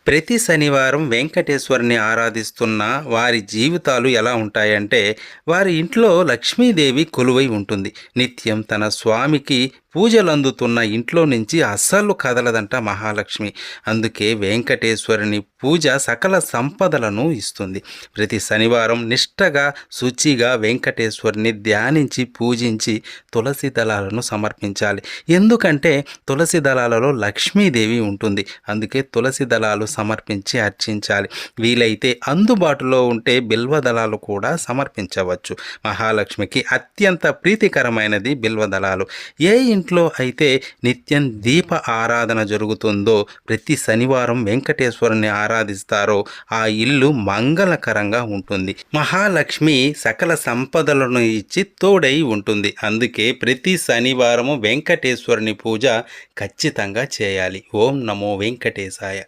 ప్రతి శనివారం వెంకటేశ్వరుని ఆరాధిస్తున్న వారి జీవితాలు ఎలా ఉంటాయంటే, వారి ఇంట్లో లక్ష్మీదేవి కొలువై ఉంటుంది. నిత్యం తన స్వామికి పూజలందుతున్న ఇంట్లో నుంచి అస్సలు కదలదంట మహాలక్ష్మి. అందుకే వెంకటేశ్వరుని పూజ సకల సంపదలను ఇస్తుంది. ప్రతి శనివారం నిష్టగా, శుచిగా వెంకటేశ్వరుని ధ్యానించి పూజించి తులసి దళాలను సమర్పించాలి. ఎందుకంటే తులసి దళాలలో లక్ష్మీదేవి ఉంటుంది. అందుకే తులసి దళాలు సమర్పించి అర్చించాలి. వీలైతే అందుబాటులో ఉంటే బిల్వదళాలు కూడా సమర్పించవచ్చు. మహాలక్ష్మికి అత్యంత ప్రీతికరమైనది బిల్వదళాలు. ఏ ఇంట్లో అయితే నిత్యం దీప ఆరాధన జరుగుతుందో, ప్రతి శనివారం వెంకటేశ్వరుని ఆరాధిస్తారో ఆ ఇల్లు మంగళకరంగా ఉంటుంది. మహాలక్ష్మి సకల సంపదలను ఇచ్చి తోడై ఉంటుంది. అందుకే ప్రతి శనివారము వెంకటేశ్వరుని పూజ ఖచ్చితంగా చేయాలి. ఓం నమో వెంకటేశాయ.